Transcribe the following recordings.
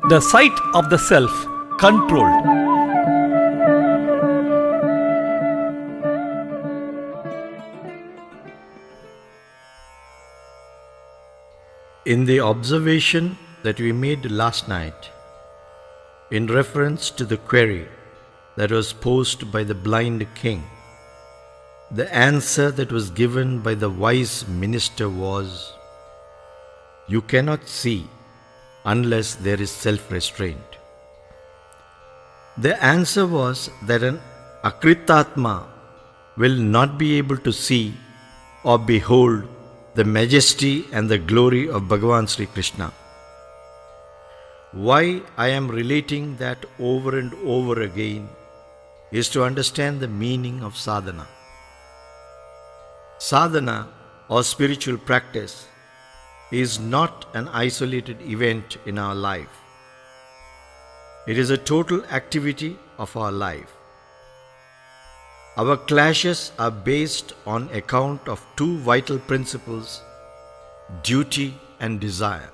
The sight of the self controlled. In the observation that we made last night, in reference to the query that was posed by the blind king, the answer that was given by the wise minister was, "You cannot see unless there is self-restraint." The answer was that an Akritatma will not be able to see or behold the majesty and the glory of Bhagavan Sri Krishna. Why I am relating that over and over again is to understand the meaning of sadhana. Sadhana, or spiritual practice, is not an isolated event in our life. It is a total activity of our life. Our clashes are based on account of two vital principles, duty and desire.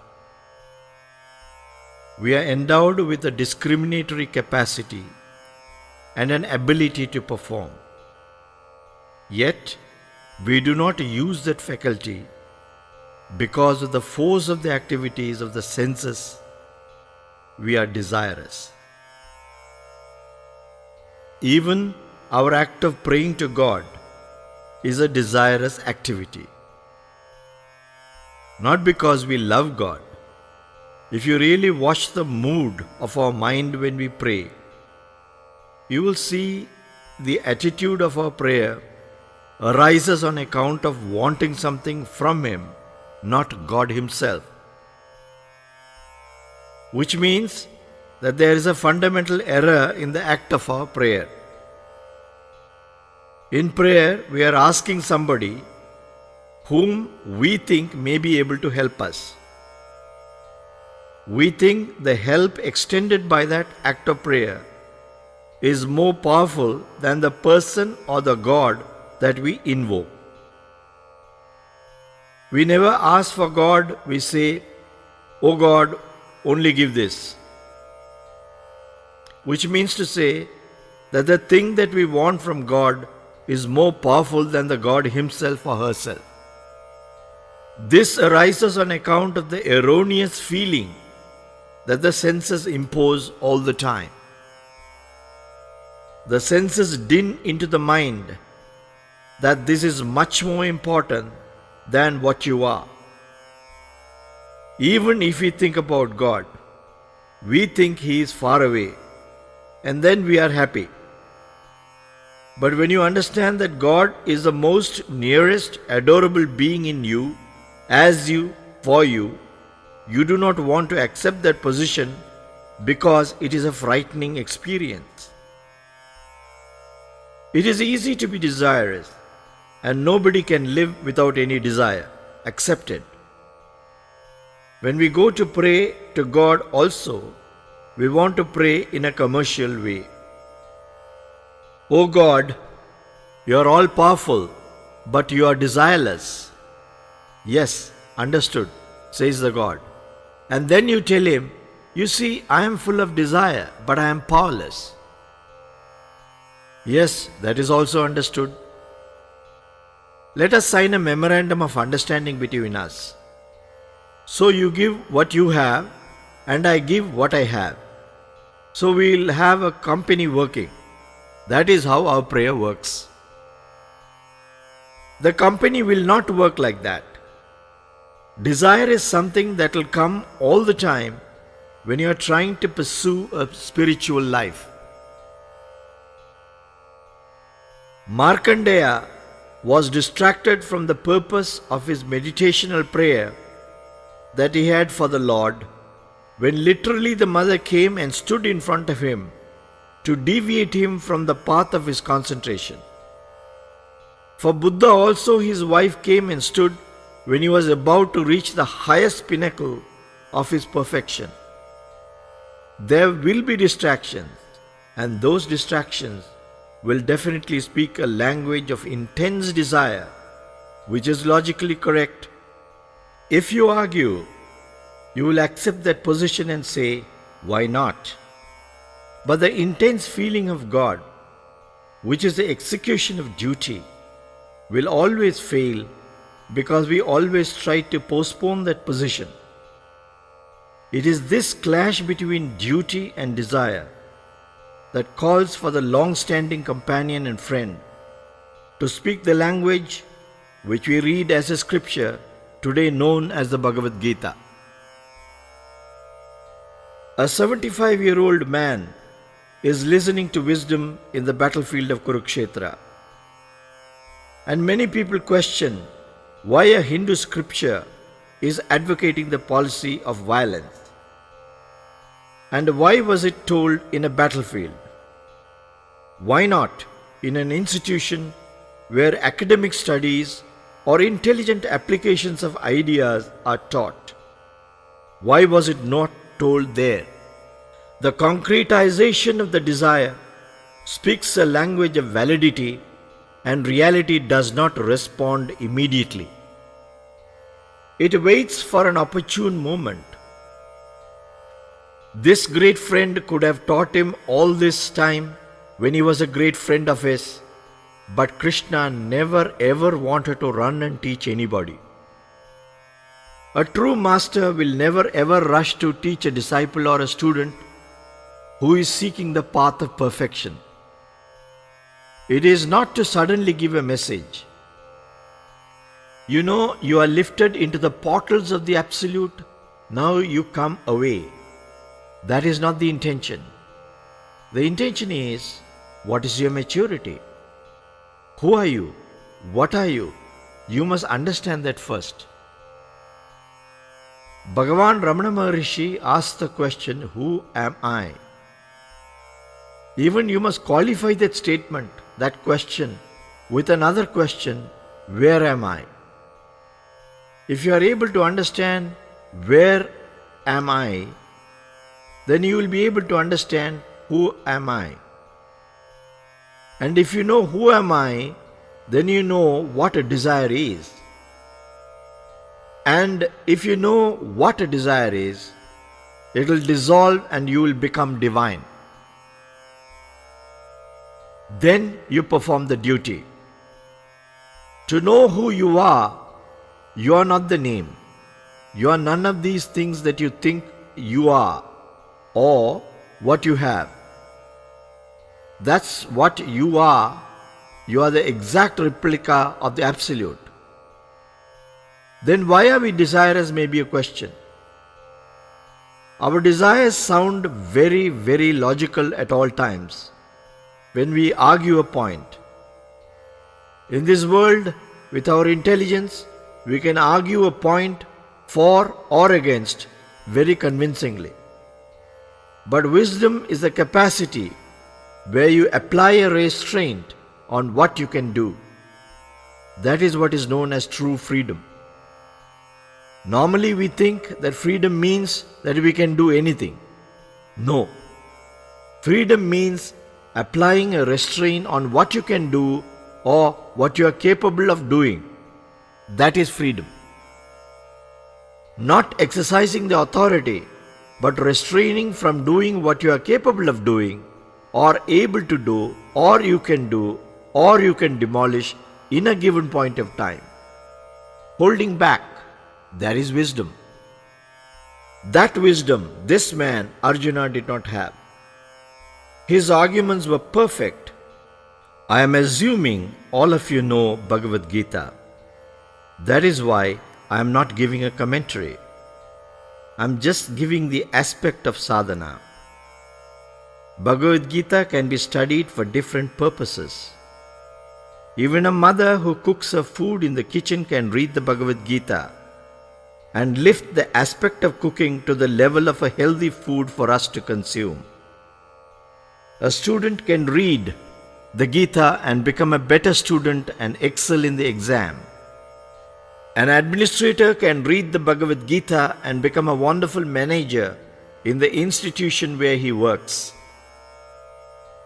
We are endowed with a discriminatory capacity and an ability to perform. Yet, we do not use that faculty because of the force of the activities of the senses. We are desirous. Even our act of praying to God is a desirous activity. Not because we love God. If you really watch the mood of our mind when we pray, you will see the attitude of our prayer arises on account of wanting something from Him, not God Himself. Which means that there is a fundamental error in the act of our prayer. In prayer, we are asking somebody whom we think may be able to help us. We think the help extended by that act of prayer is more powerful than the person or the God that we invoke. We never ask for God, we say, "Oh God, only give this." Which means to say that the thing that we want from God is more powerful than the God Himself or herself. This arises on account of the erroneous feeling that the senses impose all the time. The senses din into the mind that this is much more important than what you are. Even if we think about God, we think He is far away, and then we are happy. But when you understand that God is the most nearest adorable being in you, as you, for you, you do not want to accept that position because it is a frightening experience. It is easy to be desirous, and nobody can live without any desire. Accept it. When we go to pray to God also, we want to pray in a commercial way. "Oh God, you are all powerful, but you are desireless." "Yes, understood," says the God. And then you tell Him, "You see, I am full of desire, but I am powerless." "Yes, that is also understood. Let us sign a memorandum of understanding between us. So you give what you have, and I give what I have. So we will have a company working." That is how our prayer works. The company will not work like that. Desire is something that will come all the time when you are trying to pursue a spiritual life. Markandeya was distracted from the purpose of his meditational prayer that he had for the Lord when literally the mother came and stood in front of him to deviate him from the path of his concentration. For Buddha also, his wife came and stood when he was about to reach the highest pinnacle of his perfection. There will be distractions, and those distractions will definitely speak a language of intense desire, which is logically correct. If you argue, you will accept that position and say, Why not? But the intense feeling of God, which is the execution of duty, will always fail because we always try to postpone that position. It is this clash between duty and desire that calls for the long-standing companion and friend to speak the language which we read as a scripture today known as the Bhagavad Gita. A 75-year-old man is listening to wisdom in the battlefield of Kurukshetra. And many people question why a Hindu scripture is advocating the policy of violence. And why was it told in a battlefield? Why not in an institution where academic studies or intelligent applications of ideas are taught? Why was it not told there? The concretization of the desire speaks a language of validity, and reality does not respond immediately. It waits for an opportune moment. This great friend could have taught him all this time when he was a great friend of his, but Krishna never ever wanted to run and teach anybody. A true master will never ever rush to teach a disciple or a student who is seeking the path of perfection. It is not to suddenly give a message. You know, you are lifted into the portals of the Absolute, now you come away. That is not the intention. The intention is, what is your maturity? Who are you? What are you? You must understand that first. Bhagavan Ramana Maharishi asked the question, who am I? Even you must qualify that statement, that question, with another question, where am I? If you are able to understand where am I, then you will be able to understand who am I. And if you know who am I, then you know what a desire is. And if you know what a desire is, it will dissolve and you will become divine. Then you perform the duty. To know who you are not the name. You are none of these things that you think you are or what you have. That's what you are. You are the exact replica of the Absolute. Then why are we desirous may be a question. Our desires sound very, very logical at all times when we argue a point. In this world, with our intelligence, we can argue a point for or against very convincingly. But wisdom is the capacity where you apply a restraint on what you can do. That is what is known as true freedom. Normally we think that freedom means that we can do anything. No. Freedom means applying a restraint on what you can do or what you are capable of doing. That is freedom. Not exercising the authority, but restraining from doing what you are capable of doing or able to do or you can demolish in a given point of time. Holding back, that is wisdom. That wisdom this man Arjuna did not have. His arguments were perfect. I am assuming all of you know Bhagavad Gita. That is why I am not giving a commentary. I am just giving the aspect of sadhana. Bhagavad Gita can be studied for different purposes. Even a mother who cooks her food in the kitchen can read the Bhagavad Gita and lift the aspect of cooking to the level of a healthy food for us to consume. A student can read the Gita and become a better student and excel in the exam. An administrator can read the Bhagavad Gita and become a wonderful manager in the institution where he works.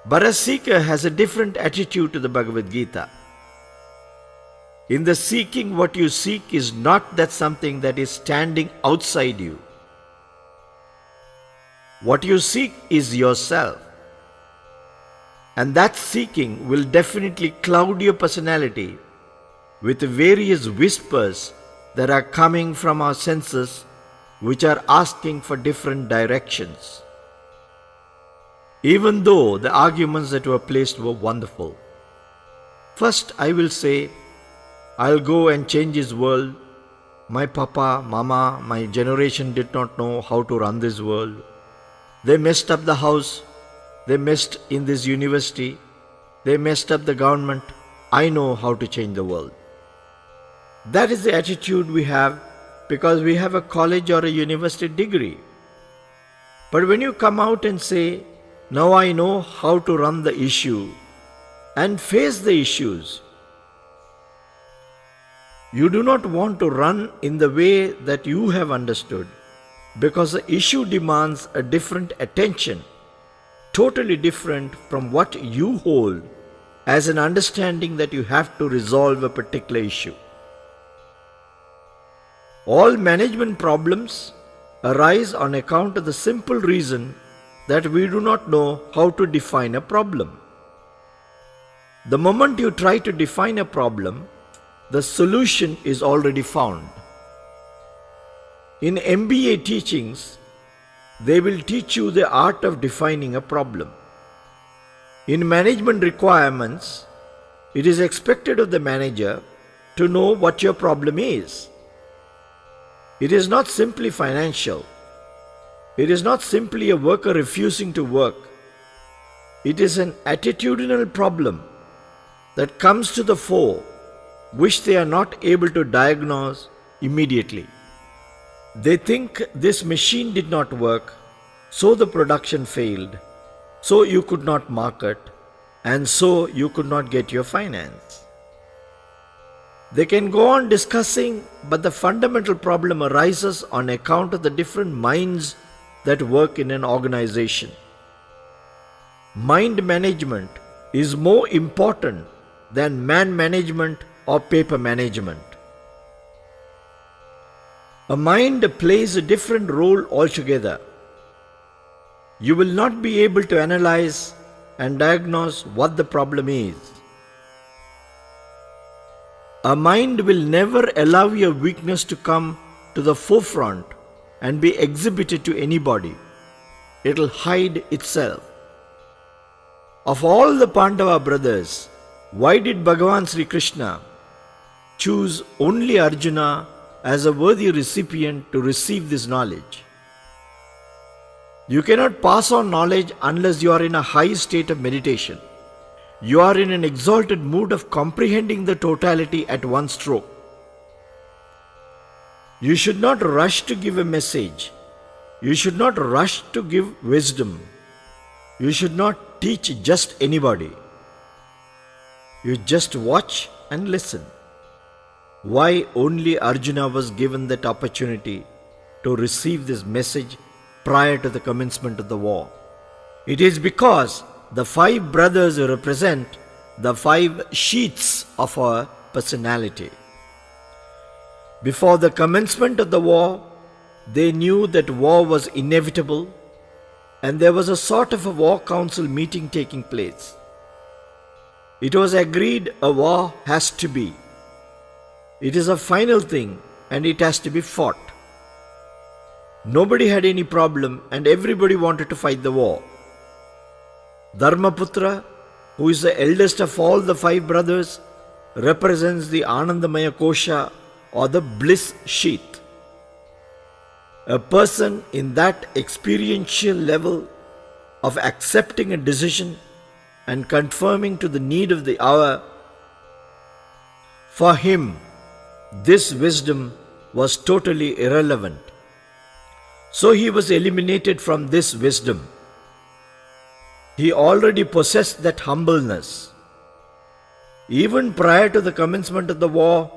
But a seeker has a different attitude to the Bhagavad Gita. In the seeking, what you seek is not that something that is standing outside you. What you seek is yourself. And that seeking will definitely cloud your personality with various whispers that are coming from our senses, which are asking for different directions. Even though the arguments that were placed were wonderful. First, I will say, I'll go and change his world. My papa, mama, my generation did not know how to run this world. They messed up the house. They messed in this university. They messed up the government. I know how to change the world. That is the attitude we have because we have a college or a university degree. But when you come out and say, now I know how to run the issue and face the issues, you do not want to run in the way that you have understood because the issue demands a different attention, totally different from what you hold as an understanding that you have to resolve a particular issue. All management problems arise on account of the simple reason that we do not know how to define a problem. The moment you try to define a problem, the solution is already found. In MBA teachings, they will teach you the art of defining a problem. In management requirements, it is expected of the manager to know what your problem is. It is not simply financial. It is not simply a worker refusing to work. It is an attitudinal problem that comes to the fore, which they are not able to diagnose immediately. They think this machine did not work, so the production failed, so you could not market, and so you could not get your finance. They can go on discussing, but the fundamental problem arises on account of the different minds that work in an organization. Mind management is more important than man management or paper management. A mind plays a different role altogether. You will not be able to analyze and diagnose what the problem is. A mind will never allow your weakness to come to the forefront and be exhibited to anybody. It will hide itself. Of all the Pandava brothers, why did Bhagavan Sri Krishna choose only Arjuna as a worthy recipient to receive this knowledge? You cannot pass on knowledge unless you are in a high state of meditation. You are in an exalted mood of comprehending the totality at one stroke. You should not rush to give a message. You should not rush to give wisdom. You should not teach just anybody. You just watch and listen. Why only Arjuna was given that opportunity to receive this message prior to the commencement of the war? It is because the 5 brothers represent the 5 sheets of our personality. Before the commencement of the war, they knew that war was inevitable and there was a sort of a war council meeting taking place. It was agreed a war has to be. It is a final thing and it has to be fought. Nobody had any problem and everybody wanted to fight the war. Dharmaputra, who is the eldest of all the 5 brothers, represents the Anandamaya Kosha or the bliss sheath. A person in that experiential level of accepting a decision and conforming to the need of the hour, for him, this wisdom was totally irrelevant. So he was eliminated from this wisdom. He already possessed that humbleness. Even prior to the commencement of the war,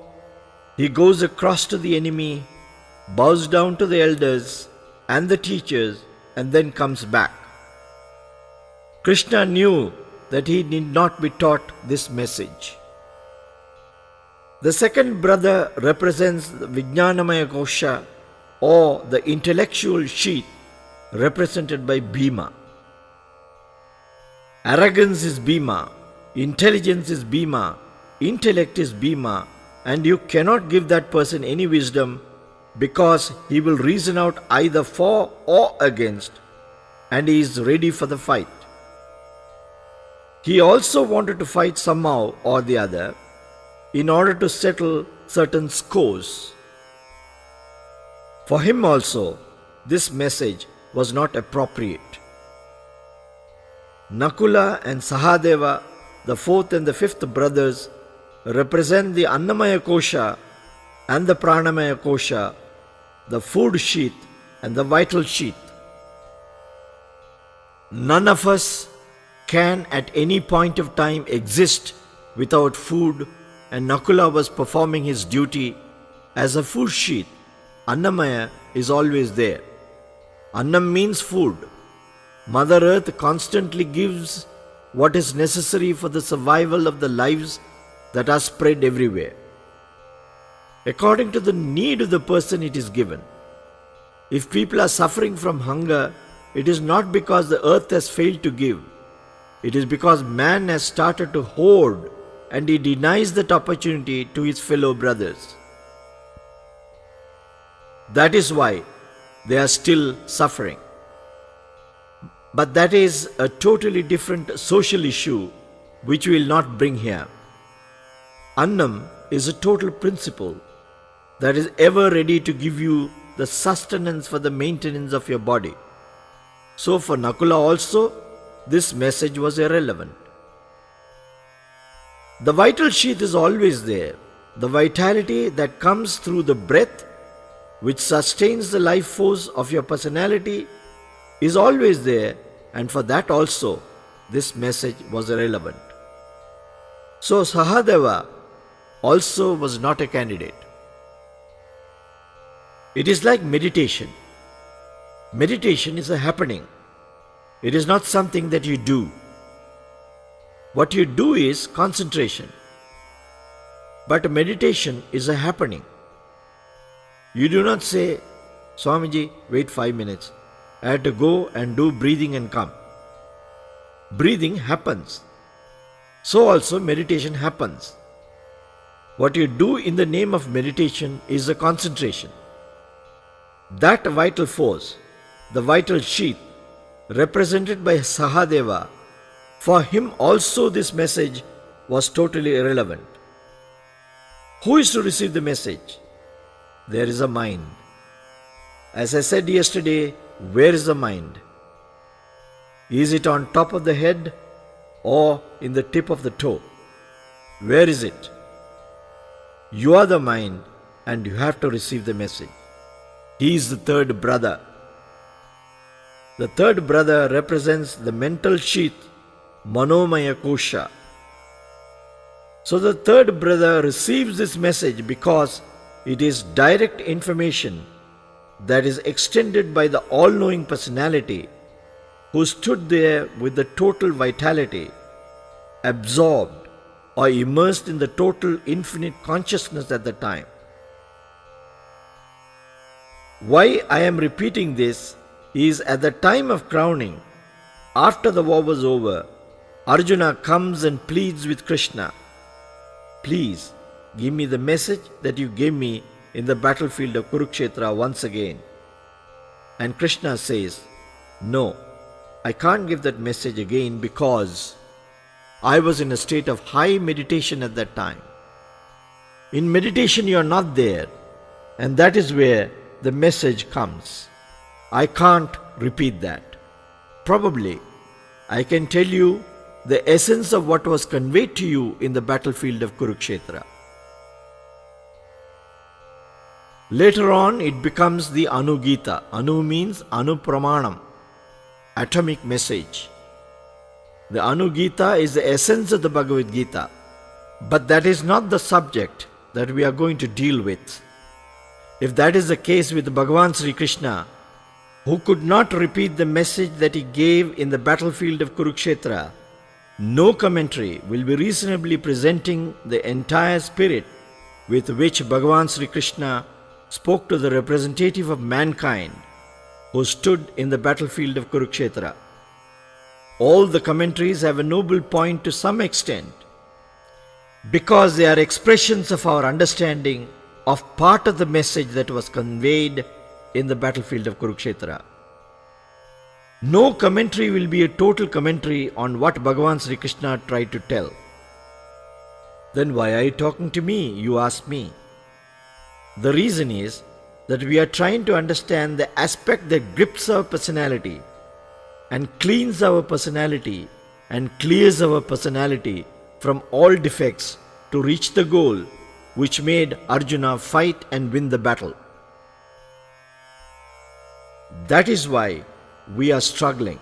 he goes across to the enemy, bows down to the elders and the teachers, and then comes back. Krishna knew that he need not be taught this message. The second brother represents the Vijnanamaya Kosha or the intellectual sheath represented by Bhima. Arrogance is Bhima, intelligence is Bhima, intellect is Bhima, and you cannot give that person any wisdom because he will reason out either for or against, and he is ready for the fight. He also wanted to fight somehow or the other in order to settle certain scores. For him also, this message was not appropriate. Nakula and Sahadeva, the fourth and the fifth brothers, represent the Annamaya Kosha and the Pranamaya Kosha, the food sheath and the vital sheath. None of us can at any point of time exist without food, and Nakula was performing his duty as a food sheath. Annamaya is always there. Annam means food. Mother Earth constantly gives what is necessary for the survival of the lives that are spread everywhere. According to the need of the person it is given. If people are suffering from hunger, it is not because the earth has failed to give. It is because man has started to hoard and he denies that opportunity to his fellow brothers. That is why they are still suffering. But that is a totally different social issue which we will not bring here. Annam is a total principle that is ever ready to give you the sustenance for the maintenance of your body. So for Nakula also, this message was irrelevant. The vital sheath is always there. The vitality that comes through the breath, which sustains the life force of your personality, is always there, and for that also, this message was irrelevant. So Sahadeva also was not a candidate. It is like meditation. Meditation is a happening. It is not something that you do. What you do is concentration. But meditation is a happening. You do not say, Swamiji, wait 5 minutes. I have to go and do breathing and come. Breathing happens. So also meditation happens. What you do in the name of meditation is a concentration. That vital force, the vital sheath, represented by Sahadeva, for him also this message was totally irrelevant. Who is to receive the message? There is a mind. As I said yesterday, where is the mind? Is it on top of the head or in the tip of the toe? Where is it? You are the mind and you have to receive the message. He is the third brother. The third brother represents the mental sheath, Manomaya Kosha. So the third brother receives this message because it is direct information that is extended by the all-knowing personality who stood there with the total vitality, absorbed or immersed in the total infinite consciousness at the time. Why I am repeating this is at the time of crowning, after the war was over, Arjuna comes and pleads with Krishna, please give me the message that you gave me in the battlefield of Kurukshetra once again. And Krishna says, no, I can't give that message again because I was in a state of high meditation at that time. In meditation you are not there, and that is where the message comes. I can't repeat that. Probably I can tell you the essence of what was conveyed to you in the battlefield of Kurukshetra. Later on it becomes the Anugita. Anu means Anupramanam, atomic message. The Anugita is the essence of the Bhagavad Gita. But that is not the subject that we are going to deal with. If that is the case with Bhagavan Sri Krishna, who could not repeat the message that he gave in the battlefield of Kurukshetra, no commentary will be reasonably presenting the entire spirit with which Bhagavan Sri Krishna spoke to the representative of mankind who stood in the battlefield of Kurukshetra. All the commentaries have a noble point to some extent because they are expressions of our understanding of part of the message that was conveyed in the battlefield of Kurukshetra. No commentary will be a total commentary on what Bhagavan Sri Krishna tried to tell. Then why are you talking to me, you ask me? The reason is that we are trying to understand the aspect that grips our personality and cleans our personality and clears our personality from all defects to reach the goal which made Arjuna fight and win the battle. That is why we are struggling.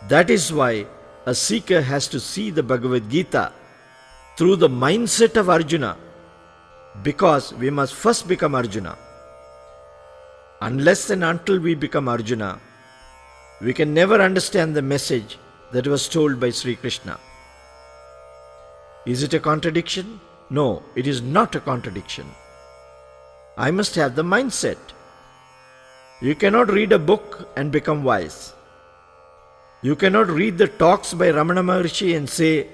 That is why a seeker has to see the Bhagavad Gita through the mindset of Arjuna, because we must first become Arjuna. Unless and until we become Arjuna, we can never understand the message that was told by Sri Krishna. Is it a contradiction? No, it is not a contradiction. I must have the mindset. You cannot read a book and become wise. You cannot read the talks by Ramana Maharshi and say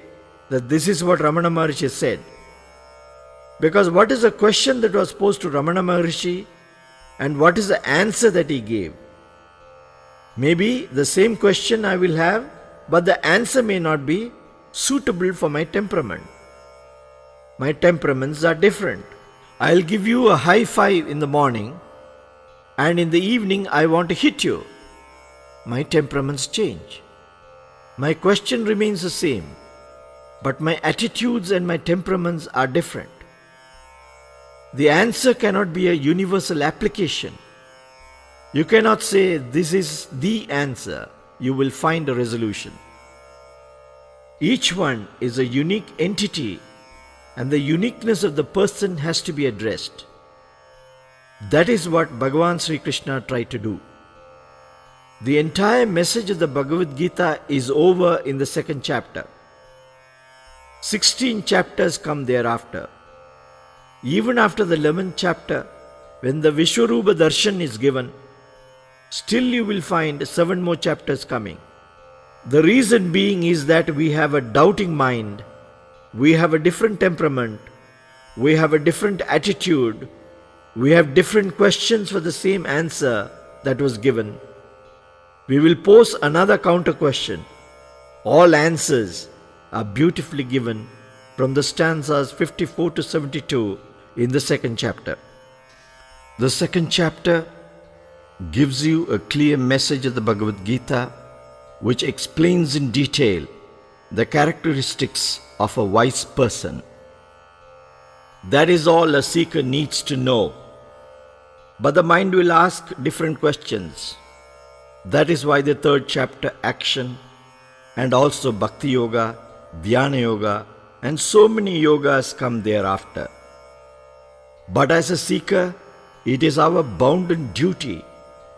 that this is what Ramana Maharshi said. Because what is the question that was posed to Ramana Maharshi and what is the answer that he gave? Maybe the same question I will have, but the answer may not be suitable for my temperament. My temperaments are different. I'll give you a high five in the morning, and in the evening I want to hit you. My temperaments change. My question remains the same, but my attitudes and my temperaments are different. The answer cannot be a universal application. You cannot say this is the answer. You will find a resolution. Each one is a unique entity, and the uniqueness of the person has to be addressed. That is what Bhagavan Sri Krishna tried to do. The entire message of the Bhagavad Gita is over in the second chapter. 16 chapters come thereafter. Even after the 11th chapter, when the Vishwarupa Darshan is given, still you will find 7 more chapters coming. The reason being is that we have a doubting mind, we have a different temperament, we have a different attitude, we have different questions for the same answer that was given. We will pose another counter question. All answers are beautifully given from the stanzas 54 to 72 in the second chapter. The second chapter gives you a clear message of the Bhagavad Gita, which explains in detail the characteristics of a wise person. That is all a seeker needs to know. But the mind will ask different questions. That is why the third chapter, action, and also Bhakti Yoga, Dhyana Yoga, and so many yogas come thereafter. But as a seeker, it is our bounden duty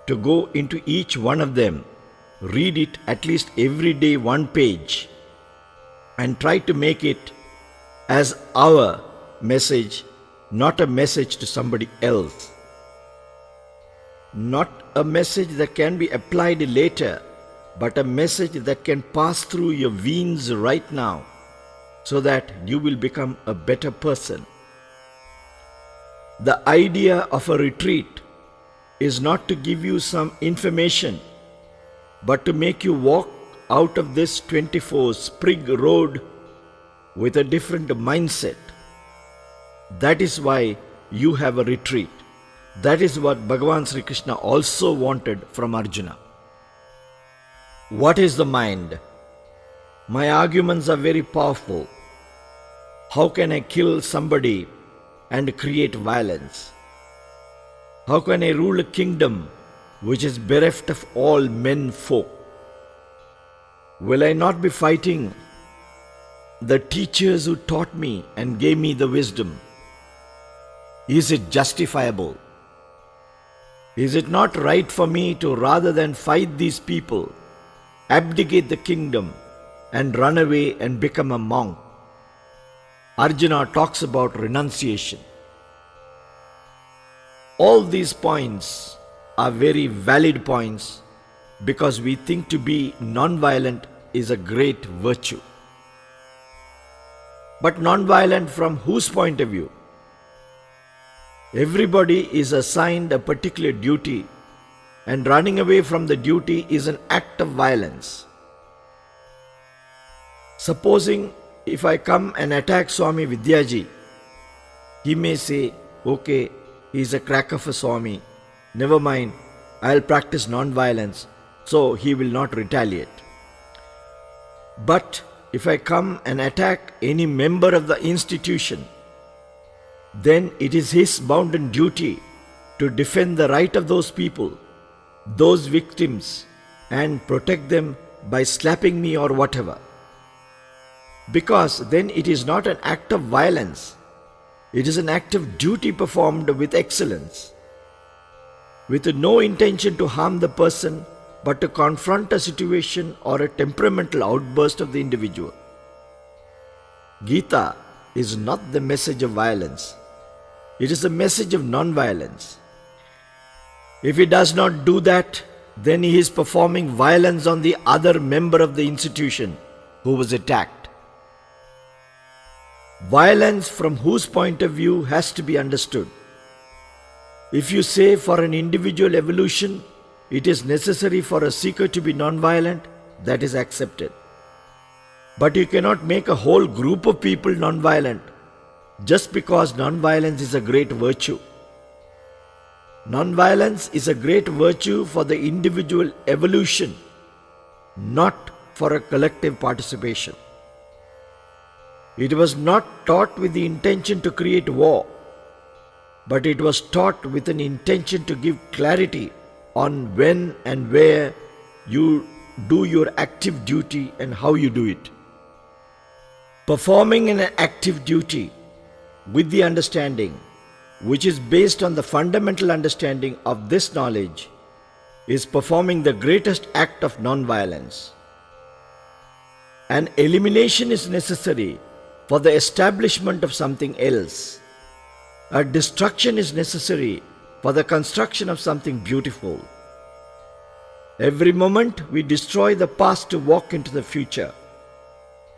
to go into each one of them, read it at least every day 1 page, and try to make it as our message, not a message to somebody else. Not a message that can be applied later, but a message that can pass through your veins right now, so that you will become a better person. The idea of a retreat is not to give you some information, but to make you walk out of this 24 sprig road with a different mindset. That is why you have a retreat. That is what Bhagavan Sri Krishna also wanted from Arjuna. What is the mind? My arguments are very powerful. How can I kill somebody and create violence? How can I rule a kingdom which is bereft of all men folk? Will I not be fighting the teachers who taught me and gave me the wisdom? Is it justifiable? Is it not right for me to, rather than fight these people, abdicate the kingdom and run away and become a monk? Arjuna talks about renunciation. All these points are very valid points because we think to be non-violent is a great virtue. But non-violent from whose point of view? Everybody is assigned a particular duty, and running away from the duty is an act of violence. Supposing if I come and attack Swami Vidyaji, he may say, okay, he is a crack of a Swami, never mind, I'll practice non-violence, so he will not retaliate. But if I come and attack any member of the institution, then it is his bounden duty to defend the right of those people, those victims, and protect them by slapping me or whatever. Because then it is not an act of violence, it is an act of duty performed with excellence, with no intention to harm the person but to confront a situation or a temperamental outburst of the individual. Gita is not the message of violence, it is a message of non-violence. If he does not do that, then he is performing violence on the other member of the institution who was attacked. Violence from whose point of view has to be understood. If you say for an individual evolution, it is necessary for a seeker to be non-violent, that is accepted. But you cannot make a whole group of people non-violent just because non-violence is a great virtue. Non-violence is a great virtue for the individual evolution, not for a collective participation. It was not taught with the intention to create war, but it was taught with an intention to give clarity on when and where you do your active duty and how you do it. Performing an active duty with the understanding, which is based on the fundamental understanding of this knowledge, is performing the greatest act of non-violence. An elimination is necessary for the establishment of something else. A destruction is necessary for the construction of something beautiful. Every moment we destroy the past to walk into the future.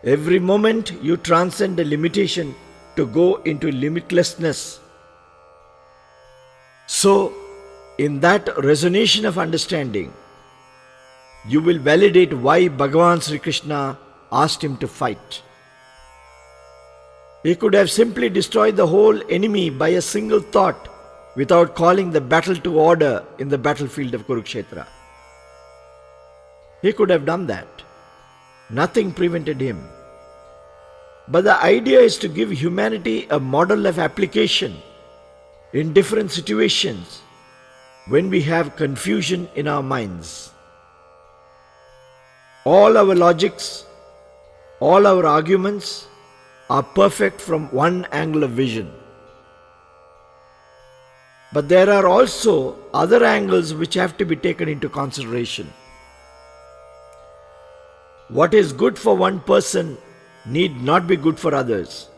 Every moment you transcend a limitation to go into limitlessness. So, in that resonation of understanding, you will validate why Bhagavan Sri Krishna asked him to fight. He could have simply destroyed the whole enemy by a single thought without calling the battle to order in the battlefield of Kurukshetra. He could have done that. Nothing prevented him. But the idea is to give humanity a model of application in different situations when we have confusion in our minds. All our logics, all our arguments are perfect from one angle of vision. But there are also other angles which have to be taken into consideration. What is good for one person need not be good for others.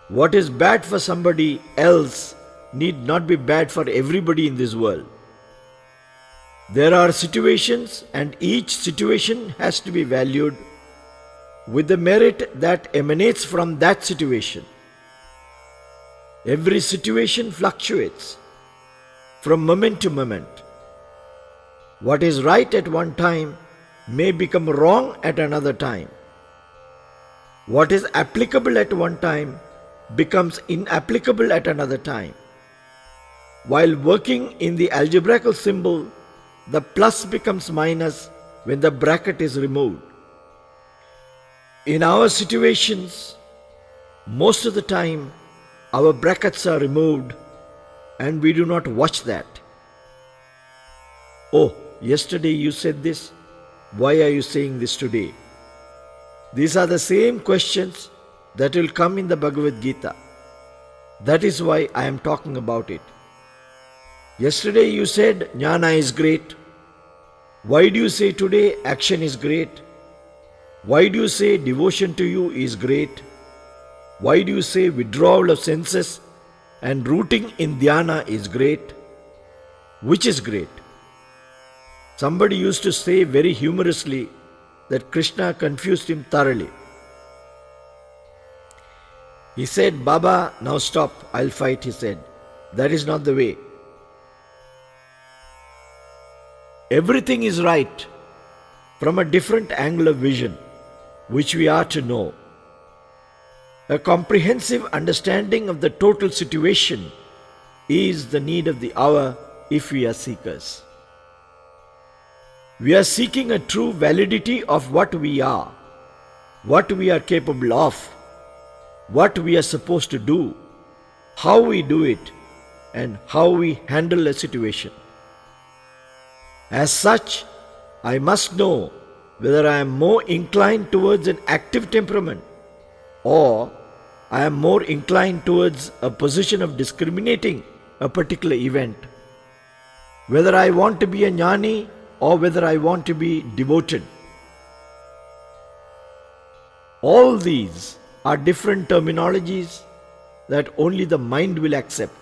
What is bad for somebody else need not be bad for everybody in this world. There are situations, and each situation has to be valued with the merit that emanates from that situation. Every situation fluctuates from moment to moment. What is right at one time may become wrong at another time. What is applicable at one time becomes inapplicable at another time. While working in the algebraical symbol, the plus becomes minus when the bracket is removed. In our situations, most of the time, our brackets are removed and we do not watch that. Oh, yesterday you said this. Why are you saying this today? These are the same questions that will come in the Bhagavad Gita. That is why I am talking about it. Yesterday you said Jnana is great. Why do you say today action is great? Why do you say devotion to you is great? Why do you say withdrawal of senses and rooting in dhyana is great? Which is great? Somebody used to say very humorously that Krishna confused him thoroughly. He said, Baba, now stop, I'll fight, he said. That is not the way. Everything is right from a different angle of vision, which we are to know. A comprehensive understanding of the total situation is the need of the hour if we are seekers. We are seeking a true validity of what we are capable of, what we are supposed to do, how we do it, and how we handle a situation. As such, I must know whether I am more inclined towards an active temperament or I am more inclined towards a position of discriminating a particular event, whether I want to be a jnani or whether I want to be devoted. All these are different terminologies that only the mind will accept.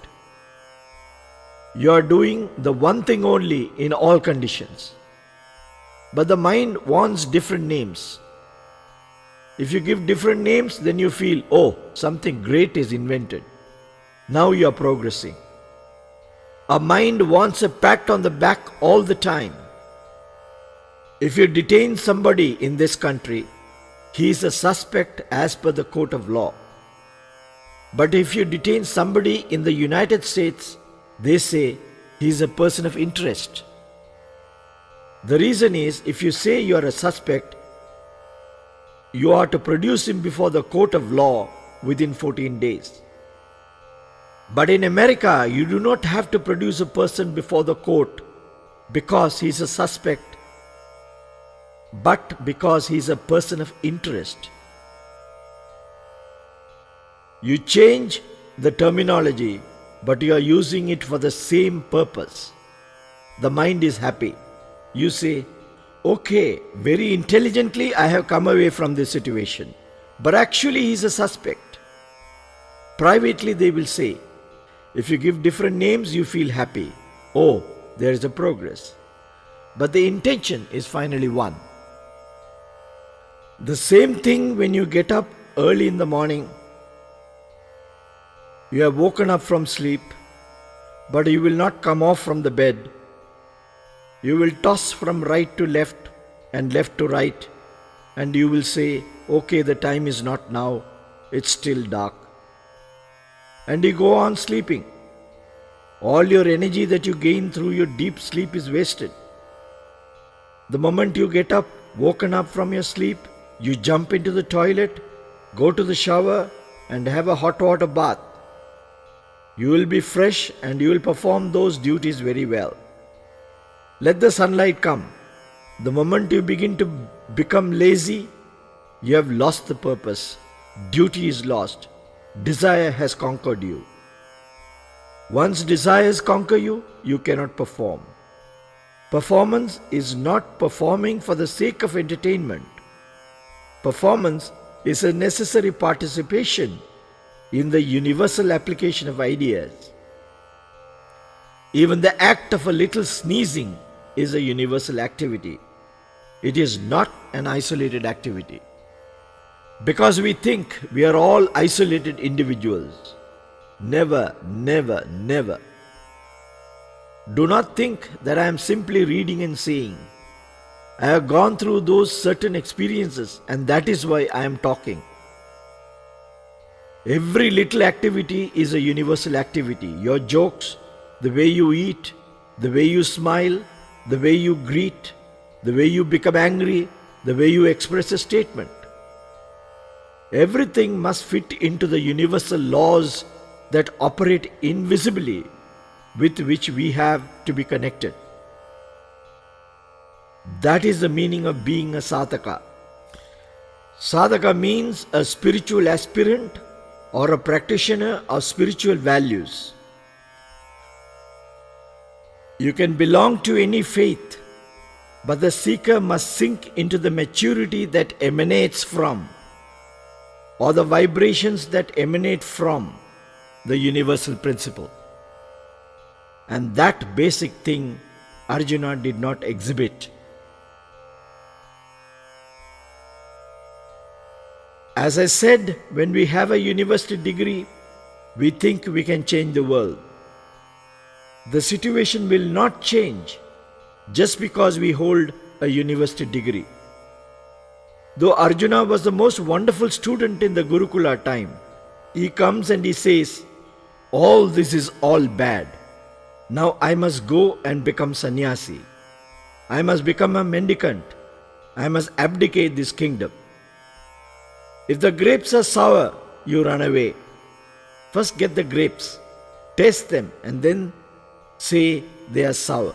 You are doing the one thing only in all conditions. But the mind wants different names. If you give different names, then you feel, oh, something great is invented. Now you are progressing. Our mind wants a pat on the back all the time. If you detain somebody in this country, he is a suspect as per the court of law. But if you detain somebody in the United States, they say he is a person of interest. The reason is, if you say you are a suspect, you are to produce him before the court of law within 14 days. But in America, you do not have to produce a person before the court because he is a suspect, but because he is a person of interest. You change the terminology, but you are using it for the same purpose. The mind is happy. You say, okay, very intelligently I have come away from this situation, but actually he is a suspect. Privately they will say, if you give different names, you feel happy. Oh, there is a progress. But the intention is finally one. The same thing when you get up early in the morning. You have woken up from sleep, but you will not come off from the bed. You will toss from right to left and left to right, and you will say, okay, the time is not now, it's still dark. And you go on sleeping. All your energy that you gain through your deep sleep is wasted. The moment you get up, woken up from your sleep, you jump into the toilet, go to the shower, and have a hot water bath. You will be fresh and you will perform those duties very well. Let the sunlight come. The moment you begin to become lazy, you have lost the purpose. Duty is lost. Desire has conquered you. Once desires conquer you, you cannot perform. Performance is not performing for the sake of entertainment. Performance is a necessary participation in the universal application of ideas. Even the act of a little sneezing is a universal activity. It is not an isolated activity. Because we think we are all isolated individuals. Never, never, never. Do not think that I am simply reading and saying. I have gone through those certain experiences, and that is why I am talking. Every little activity is a universal activity. Your jokes, the way you eat, the way you smile, the way you greet, the way you become angry, the way you express a statement. Everything must fit into the universal laws that operate invisibly, with which we have to be connected. That is the meaning of being a sadhaka. Sadhaka means a spiritual aspirant or a practitioner of spiritual values. You can belong to any faith, but the seeker must sink into the maturity that emanates from, or the vibrations that emanate from, the universal principle. And that basic thing Arjuna did not exhibit. As I said, when we have a university degree, we think we can change the world. The situation will not change just because we hold a university degree. Though Arjuna was the most wonderful student in the Gurukula time, he comes and he says, all this is all bad. Now I must go and become sannyasi. I must become a mendicant. I must abdicate this kingdom. If the grapes are sour, you run away. First get the grapes, taste them, and then say they are sour.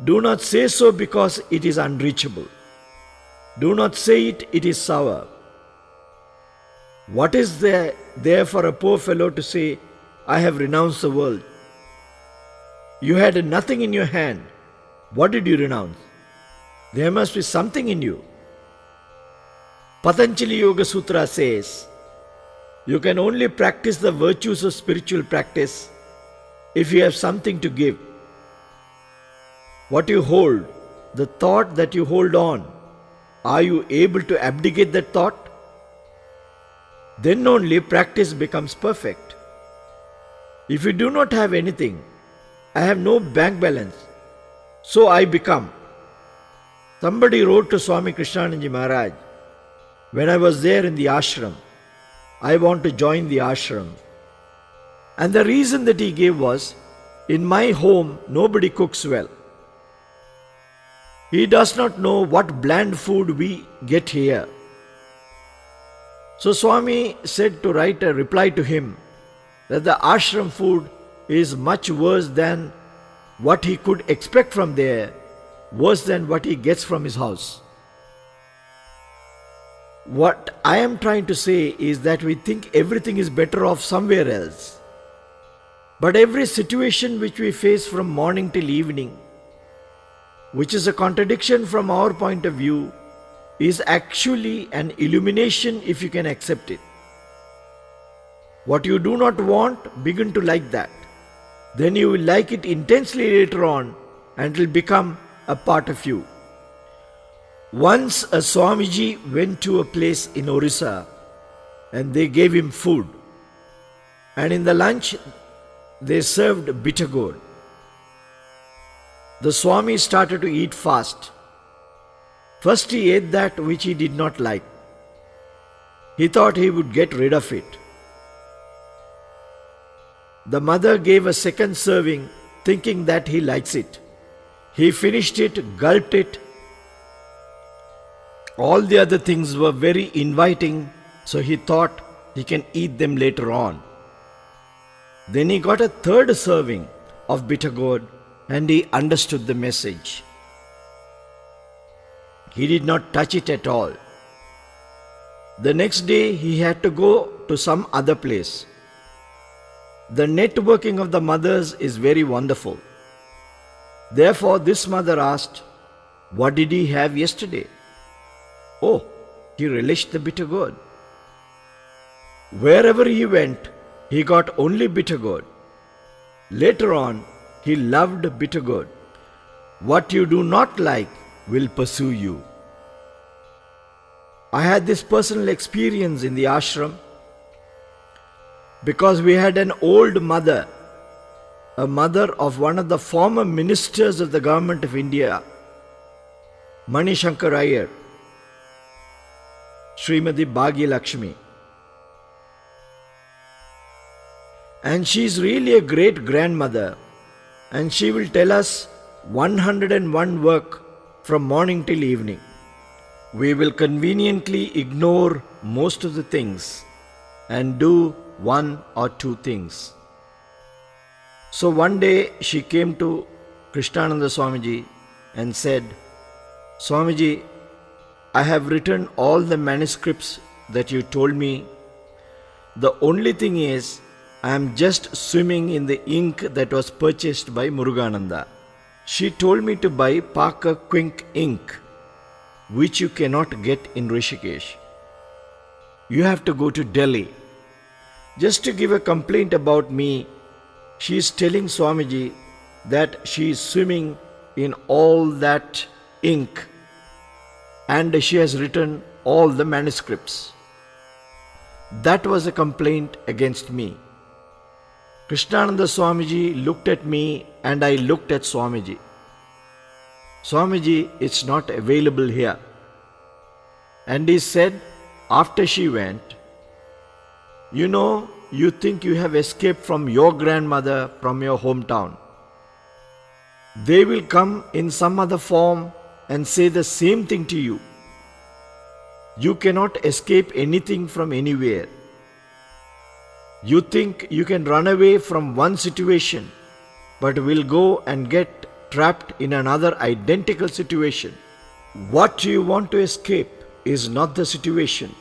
Do not say so because it is unreachable. Do not say it is sour. What is there for a poor fellow to say, I have renounced the world? You had nothing in your hand. What did you renounce? There must be something in you. Patanjali Yoga Sutra says, you can only practice the virtues of spiritual practice if you have something to give. What you hold, the thought that you hold on, are you able to abdicate that thought? Then only practice becomes perfect. If you do not have anything, I have no bank balance, so I become. Somebody wrote to Swami Krishnanandaji Maharaj, when I was there in the ashram, I want to join the ashram. And the reason that he gave was, in my home nobody cooks well. He does not know what bland food we get here. So Swami said to write a reply to him that the ashram food is much worse than what he could expect from there, worse than what he gets from his house. What I am trying to say is that we think everything is better off somewhere else. But every situation which we face from morning till evening, which is a contradiction from our point of view, is actually an illumination if you can accept it. What you do not want, begin to like that. Then you will like it intensely later on and it will become a part of you. Once a Swamiji went to a place in Orissa and they gave him food. And in the lunch, they served bitter gourd. The Swami started to eat fast. First he ate that which he did not like. He thought he would get rid of it. The mother gave a second serving, thinking that he likes it. He finished it, gulped it. All the other things were very inviting, so he thought he can eat them later on. Then he got a third serving of bitter gourd and he understood the message. He did not touch it at all. The next day he had to go to some other place. The networking of the mothers is very wonderful. Therefore this mother asked, what did he have yesterday? Oh, he relished the bitter gourd. Wherever he went, he got only bitter gourd. Later on, he loved bitter gourd. What you do not like will pursue you. I had this personal experience in the ashram because we had an old mother, a mother of one of the former ministers of the government of India, Mani Shankar Iyer, Srimati Bhagya Lakshmi. And she is really a great grandmother, and she will tell us 101 work from morning till evening. We will conveniently ignore most of the things and do one or two things. So one day she came to Krishnananda Swamiji and said, Swamiji, I have written all the manuscripts that you told me. The only thing is, I am just swimming in the ink that was purchased by Murugananda. She told me to buy Parker Quink ink, which you cannot get in Rishikesh. You have to go to Delhi. Just to give a complaint about me, she is telling Swamiji that she is swimming in all that ink and she has written all the manuscripts. That was a complaint against me. Krishnananda Swamiji looked at me and I looked at Swamiji. Swamiji, it's not available here. And he said, after she went, you know, you think you have escaped from your grandmother from your hometown. They will come in some other form and say the same thing to you. You cannot escape anything from anywhere. You think you can run away from one situation, but will go and get trapped in another identical situation. What you want to escape is not the situation.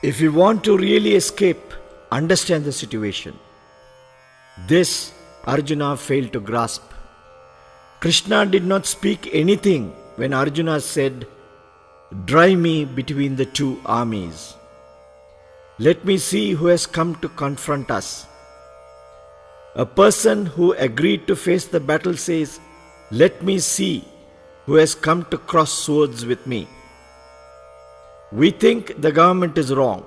If you want to really escape, understand the situation. This Arjuna failed to grasp. Krishna did not speak anything when Arjuna said, "Drive me between the two armies. Let me see who has come to confront us." A person who agreed to face the battle says, "Let me see who has come to cross swords with me." We think the government is wrong.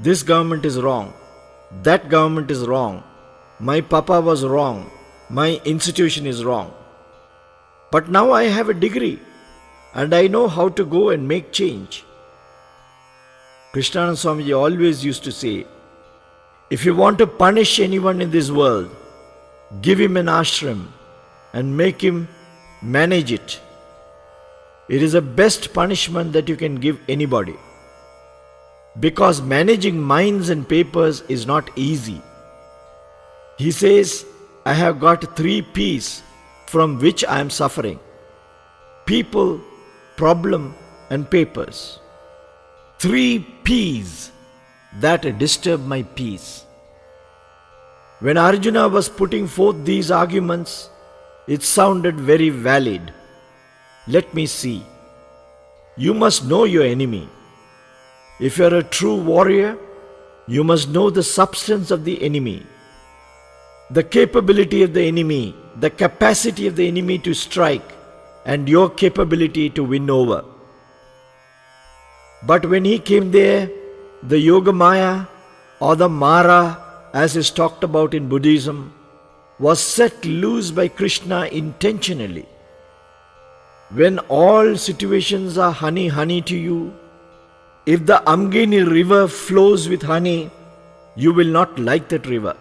This government is wrong. That government is wrong. My papa was wrong. My institution is wrong. But now I have a degree and I know how to go and make change. Krishnananda Swamiji always used to say, if you want to punish anyone in this world, give him an ashram and make him manage it. It is the best punishment that you can give anybody. Because managing minds and papers is not easy. He says, I have got 3 P's from which I am suffering: people, problem, and papers. 3 P's that disturb my peace. When Arjuna was putting forth these arguments, it sounded very valid. Let me see. You must know your enemy. If you are a true warrior, you must know the substance of the enemy, the capability of the enemy, the capacity of the enemy to strike, and your capability to win over. But when he came there, the Yoga Maya or the Mara, as is talked about in Buddhism, was set loose by Krishna intentionally. When all situations are honey, honey to you, if the Amgini river flows with honey, you will not like that river.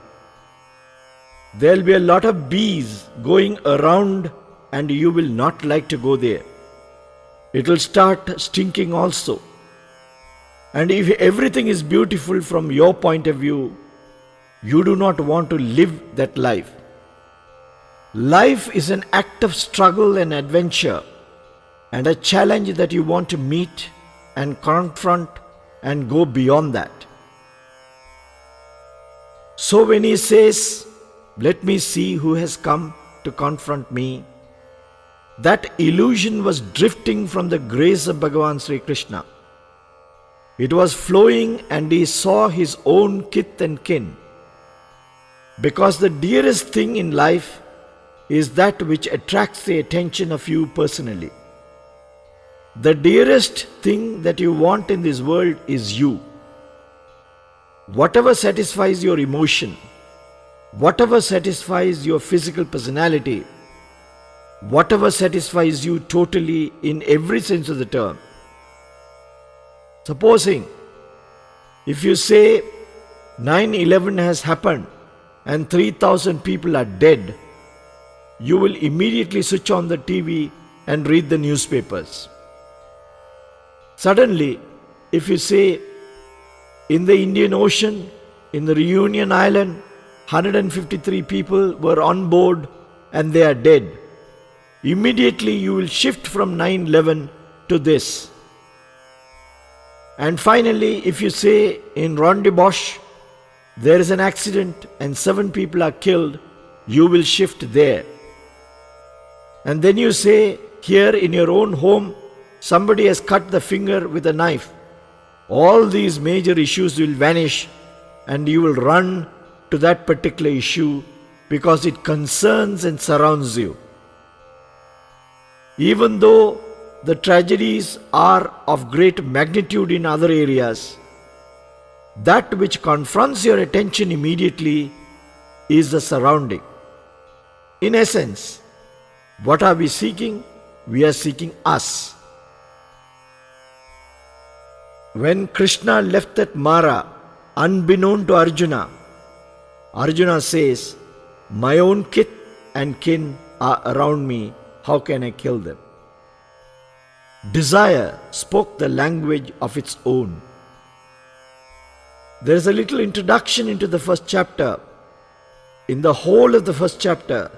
There will be a lot of bees going around and you will not like to go there. It will start stinking also. And if everything is beautiful from your point of view, you do not want to live that life. Life is an act of struggle and adventure, and a challenge that you want to meet and confront and go beyond that. So when he says, let me see who has come to confront me, that illusion was drifting from the grace of Bhagavan Sri Krishna. It was flowing and he saw his own kith and kin. Because the dearest thing in life is that which attracts the attention of you personally. The dearest thing that you want in this world is you. Whatever satisfies your emotion, whatever satisfies your physical personality, whatever satisfies you totally in every sense of the term. Supposing, if you say 9/11 has happened and 3,000 people are dead, you will immediately switch on the TV and read the newspapers. Suddenly, if you say, in the Indian Ocean, in the Reunion Island, 153 people were on board and they are dead, immediately you will shift from 9/11 to this. And finally, if you say in Rondebosch, there is an accident and 7 people are killed, you will shift there. And then you say, here in your own home, somebody has cut the finger with a knife. All these major issues will vanish and you will run to that particular issue because it concerns and surrounds you. Even though the tragedies are of great magnitude in other areas, that which confronts your attention immediately is the surrounding. In essence, what are we seeking? We are seeking us. When Krishna left at Mara, unbeknown to Arjuna, Arjuna says, "My own kith and kin are around me, how can I kill them?" Desire spoke the language of its own. There is a little introduction into the first chapter. In the whole of the first chapter,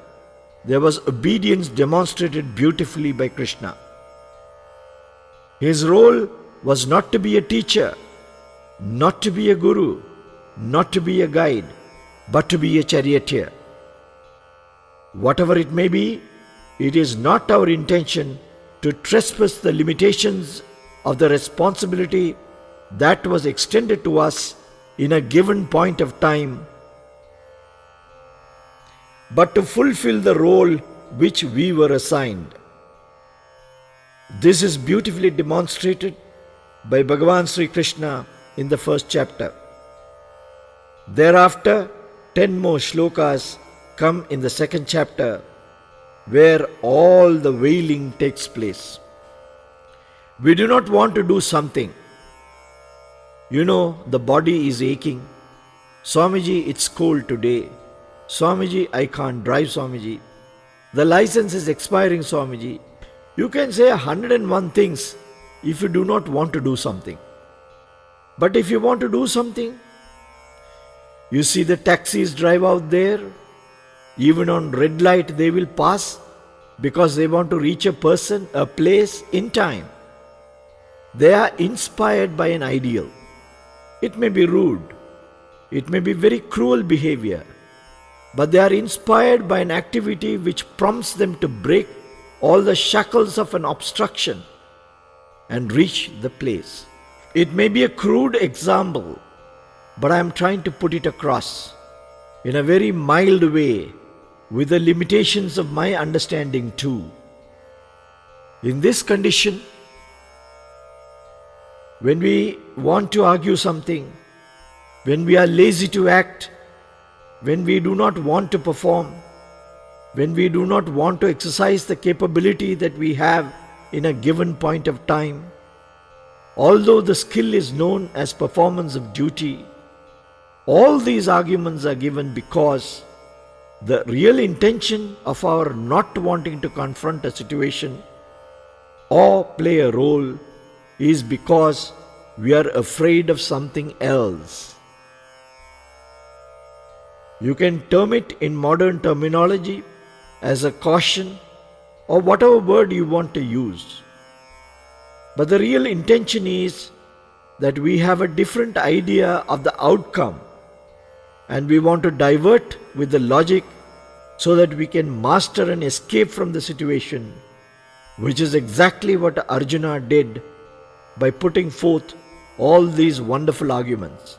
there was obedience demonstrated beautifully by Krishna. His role was not to be a teacher, not to be a guru, not to be a guide, but to be a charioteer. Whatever it may be, it is not our intention to trespass the limitations of the responsibility that was extended to us in a given point of time, but to fulfill the role which we were assigned. This is beautifully demonstrated by Bhagavan Sri Krishna in the first chapter. Thereafter, 10 more shlokas come in the second chapter, where all the wailing takes place. We do not want to do something. You know, the body is aching. Swamiji, it's cold today. Swamiji, I can't drive, Swamiji. The license is expiring, Swamiji. You can say 101 things if you do not want to do something. But if you want to do something, you see the taxis drive out there. Even on red light they will pass because they want to reach a person, a place in time. They are inspired by an ideal. It may be rude, it may be very cruel behavior, but they are inspired by an activity which prompts them to break all the shackles of an obstruction and reach the place. It may be a crude example, but I am trying to put it across in a very mild way with the limitations of my understanding too. In this condition, when we want to argue something, when we are lazy to act, when we do not want to perform, when we do not want to exercise the capability that we have in a given point of time, although the skill is known as performance of duty, all these arguments are given because the real intention of our not wanting to confront a situation or play a role is because we are afraid of something else. You can term it in modern terminology as a caution or whatever word you want to use. But the real intention is that we have a different idea of the outcome and we want to divert with the logic so that we can master and escape from the situation, which is exactly what Arjuna did by putting forth all these wonderful arguments.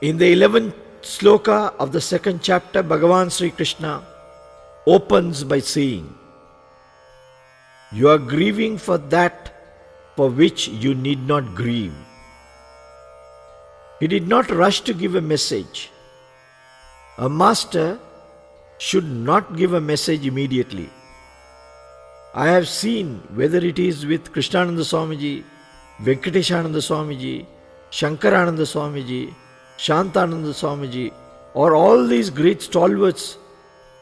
In the 11th sloka of the second chapter, Bhagavan Sri Krishna opens by saying, "You are grieving for that for which you need not grieve." He did not rush to give a message. A master should not give a message immediately. I have seen, whether it is with Krishnananda Swamiji, Venkateshananda Swamiji, Shankarananda Swamiji, Shantananda Swamiji, or all these great stalwarts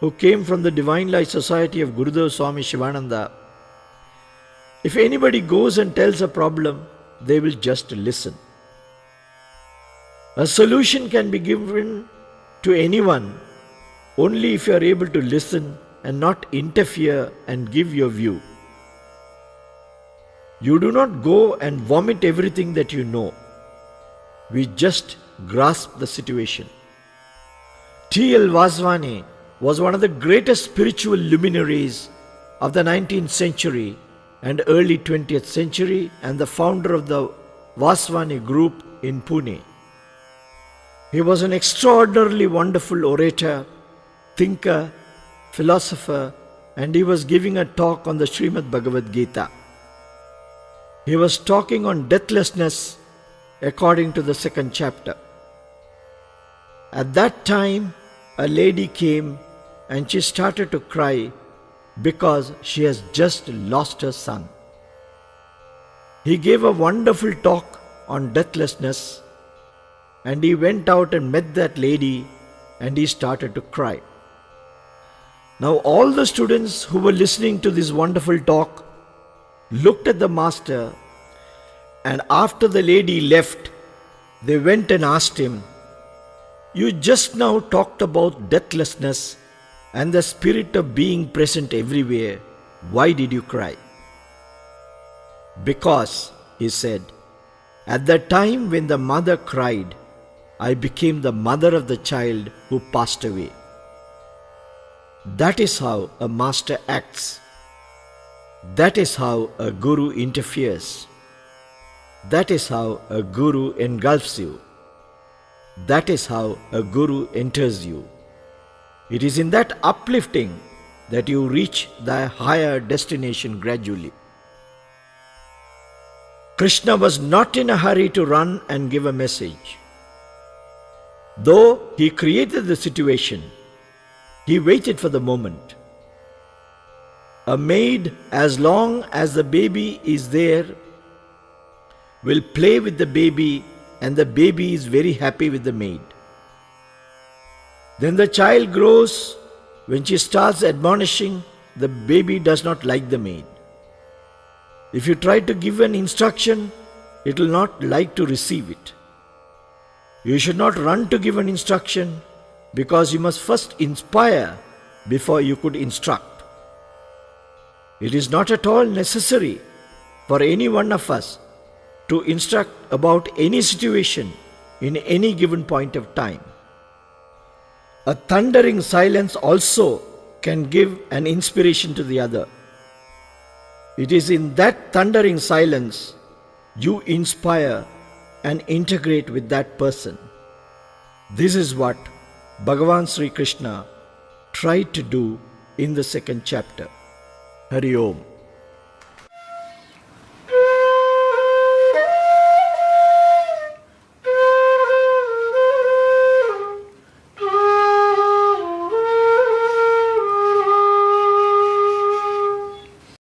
who came from the Divine Life Society of Gurudev Swami Shivananda, if anybody goes and tells a problem, they will just listen. A solution can be given to anyone only if you are able to listen and not interfere and give your view. You do not go and vomit everything that you know. We just grasp the situation. T.L. Vaswani was one of the greatest spiritual luminaries of the 19th century and early 20th century and the founder of the Vaswani group in Pune. He was an extraordinarily wonderful orator, thinker, philosopher, and he was giving a talk on the Srimad Bhagavad Gita. He was talking on deathlessness according to the second chapter. At that time, a lady came and she started to cry because she has just lost her son. He gave a wonderful talk on deathlessness, and he went out and met that lady and he started to cry. Now all the students who were listening to this wonderful talk looked at the master, and after the lady left, they went and asked him, "You just now talked about deathlessness and the spirit of being present everywhere. Why did you cry?" "Because," he said, "at the time when the mother cried, I became the mother of the child who passed away." That is how a master acts. That is how a guru interferes. That is how a guru engulfs you. That is how a guru enters you. It is in that uplifting that you reach the higher destination gradually. Krishna was not in a hurry to run and give a message. Though he created the situation, he waited for the moment. A maid, as long as the baby is there, will play with the baby, and the baby is very happy with the maid. Then the child grows. When she starts admonishing, the baby does not like the maid. If you try to give an instruction, it will not like to receive it. You should not run to give an instruction, because you must first inspire before you could instruct. It is not at all necessary for any one of us to instruct about any situation in any given point of time. A thundering silence also can give an inspiration to the other. It is in that thundering silence you inspire and integrate with that person. This is what Bhagavan Sri Krishna tried to do in the second chapter. Hari Om.